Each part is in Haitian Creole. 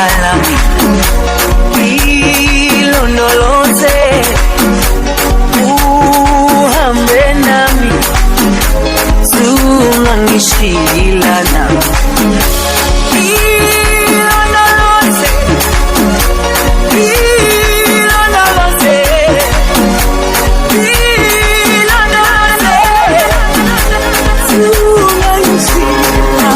ayalami ilondoloze uhambe nami zungangishilana ilondoloze ilondoloze ilondoloze zungangishilana.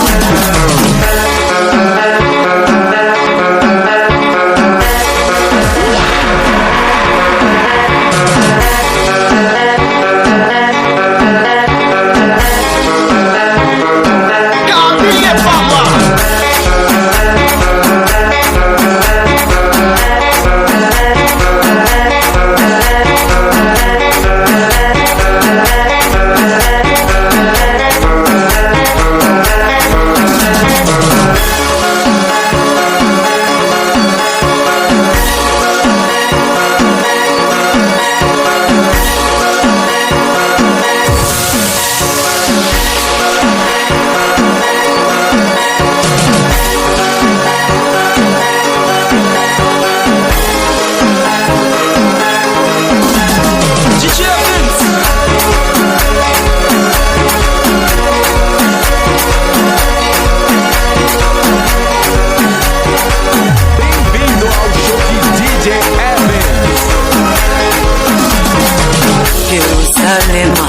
Jerusalema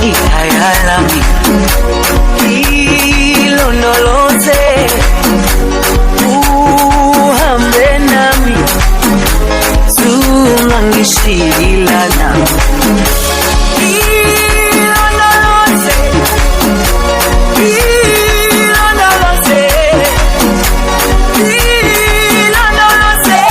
ikayalami ilondoloze uhambe nami zungangishilana ilondoloze ilondoloze ilondoloze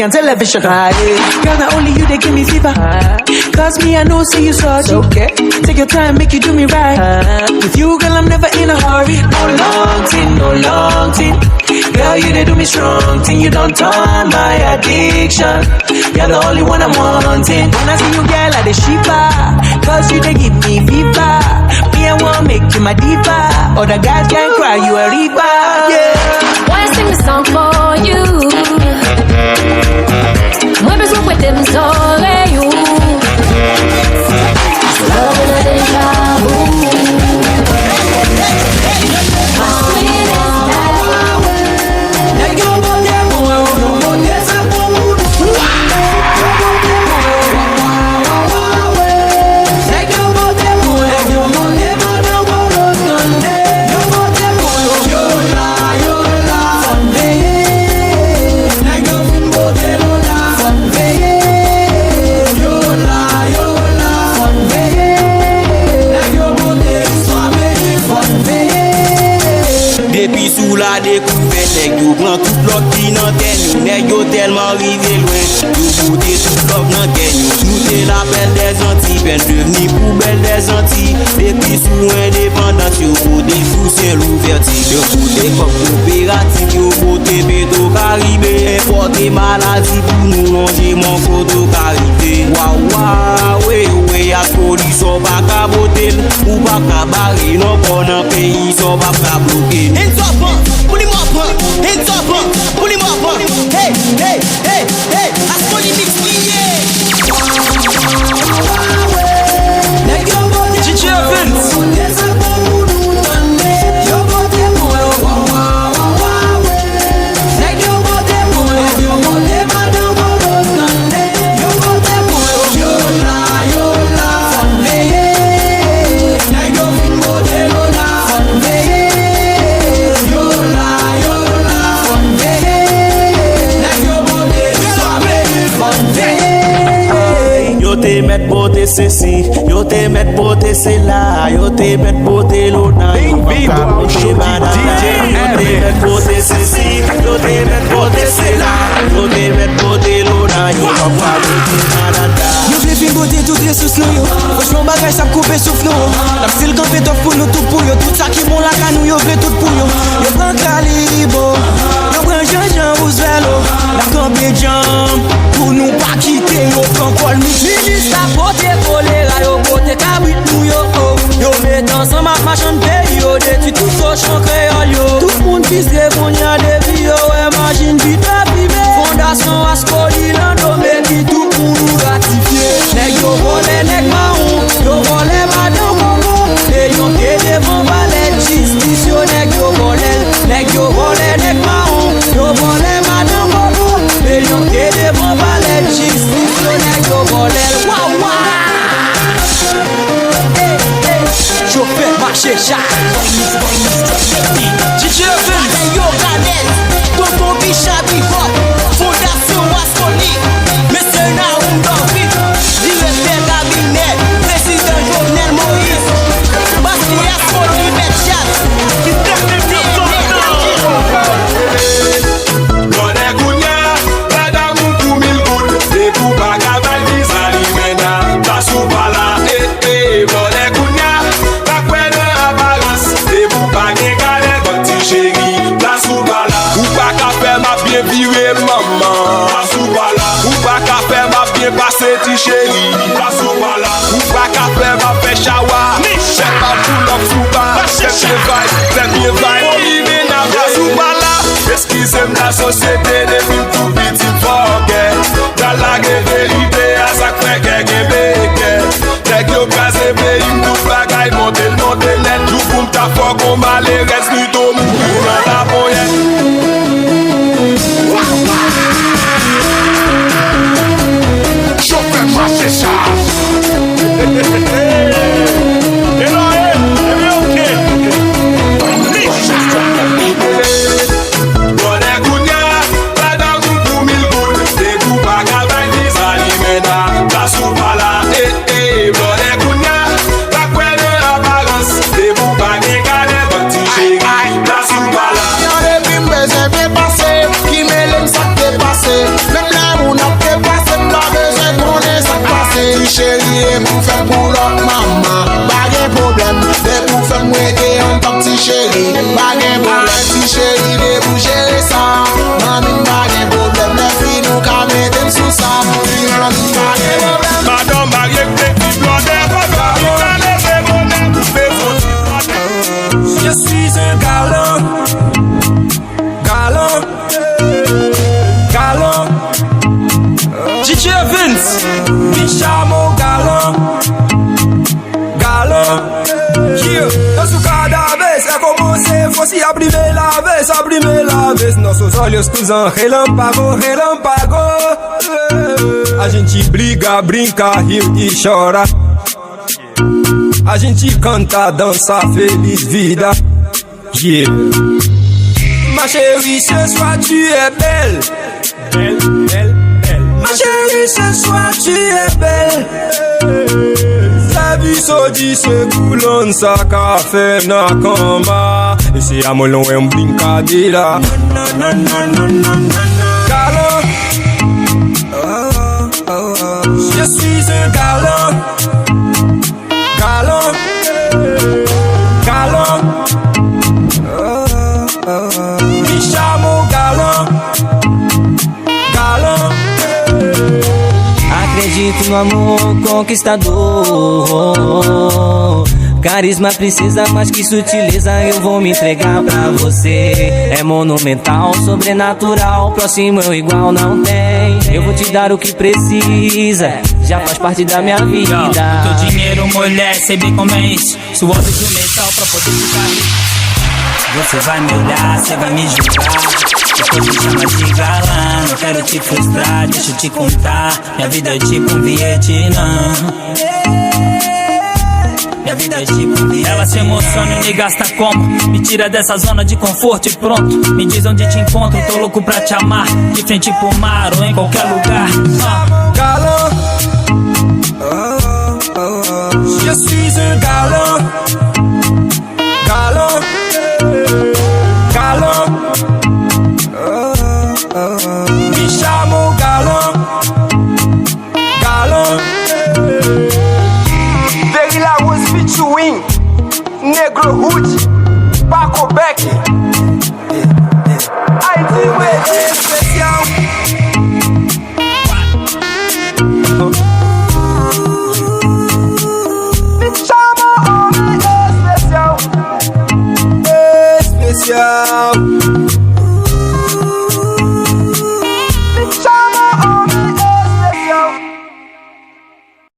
On television, girl, not only you, they give me fever. Cause me, I know, say you such. Okay, take your time, make you do me right. With you, girl, I'm never in a hurry. No long thing, no long thing. Girl, you they do me strong thing. You don't turn my addiction. You're the only one I'm wanting. When I see you, girl, I the shiva. Cause you they give me fever. Me, I want make you my diva. Other guys can't cry, you a reaper. Yeah. Why I sing the song for you? Moi besoin de tes oreilles. Love in a déjà vu. découvert, nèg yo prend tout l'autre qui nan ten yo. Nèg yo tellement rivé loin, yo goûté tout l'autre nan ten yo. Nous t'es la belle des Antilles, peine devenir poubelle des Antilles. Depuis sous indépendance, yo côté fou c'est l'ouverture. Yo côté comme coopérative, yo côté Petro Caribé. Importer maladie pour nous longer mon photo Caribé. Waouh, ouais, y'a police, on va caboter. Ou pas cabaret, non, qu'on a pays, on va pas bloquer. Hands up, pull him up, hands up, pull him up. Hey, hey, hey, hey, Ascoli mix DJ Vince. Yo te met beauté ceci, yo te met beauté c'est là, yo te met beauté l'autre. Yo te met beauté ceci, yo te met beauté c'est là, yo te met beauté l'autre. Yo pas Yo vle fin beauté tout ressources nou yo. Franchement bagay sa couper souffle nou. La style campé d'off pour nous tout pour yo. Tout ça qui mon la canou yo vle tout pour yo. Yo prend calibo, yo prend Jean-Jean Roosevelt. La campé jam pour nous pas quitter yo. Prend col Ministre a pote choléra, yo pote cabrit nou yo. Yo met ensemble ak machan pays yo. Détruit tout so chan créole yo. Tout moun pise konya devi yo. Imagine vite privé. Fondation Ascoli Lando meti tout pour nous ratifier. Nèg yo volé nèg maou, yo volé madame Congo. Et yo te devant valet justice yo. Nèg yo volé nèg maou, yo volé madame Congo. Et yo te devant valet justice yo. Nèg yo volé waouh waouh. Je fais marcher chat. DJ Vince. Yo Ganel, Tonton Bichat Bivot, Fondation Ascoli, Mr. Naoum David, directeur cabinet, président Jovenel Moïse, Bastien Ascoli Betchat, Passé ti chéri, la soubala. Ou pas qu'à faire ma fait chawa. J'ai pas pull up souba. J'aime bien vibe. Olivier n'a pas soubala. Excusez-moi la société depuis tout petit forget. Dans la vérité à sa fait qu'elle béque. Dès que yo casé pays nous bagaille monter net. Tout pour ta fois qu'on m'a les restes du tout mourir dans la poyette. Chérie, pour faire pour l'autre maman, pas de problème. Mais pour faire mouiller en tant que chérie, pas de problème. Si chérie, de vous gérer ça, mamie, pas de problème. Les filles nous camétem sous ça, mamie, pas de problème. Madame Marie, petit blondet, Je suis un galant, galant, galant. DJ Vince. Bicha mon galant, galant. Yeah, dans ce cadavre, c'est commencé. Faut s'y abrir la vez. Nossos olhos cruzam relâmpago. A gente briga, brinca, ri e chora. A gente canta, dança, feliz vida. Yeah. Ma chérie, ce soir tu es belle. Ma chérie, ce soir tu es belle. La vie so di se koulon sa ka fe na kamba. E se amolon e mblinkadela. Galant, je suis un galant. Galant, galant, me chamo galant. Galant. Acredito no amor conquistador. Carisma precisa mais que sutileza, eu vou me entregar pra você. É monumental, sobrenatural, próximo eu igual não tem. Eu vou te dar o que precisa, já faz parte da minha vida. Teu dinheiro, mulher, sei bem como é isso. Suor do metal pra poder ficar rico. Você vai me olhar, você vai me julgar, depois me chama de galã. Não quero te frustrar, deixa eu te contar. Minha vida é tipo um Vietnã. Minha vida é tipo um Vietnã. Ela se emociona e me gasta como? Me tira dessa zona de conforto e pronto. Me diz onde te encontro, tô louco pra te amar. De frente pro mar ou em qualquer lugar. Galant, je suis un galant. Galant, galant, me chamo galant. Galant. Very la was featuring Negro Hood.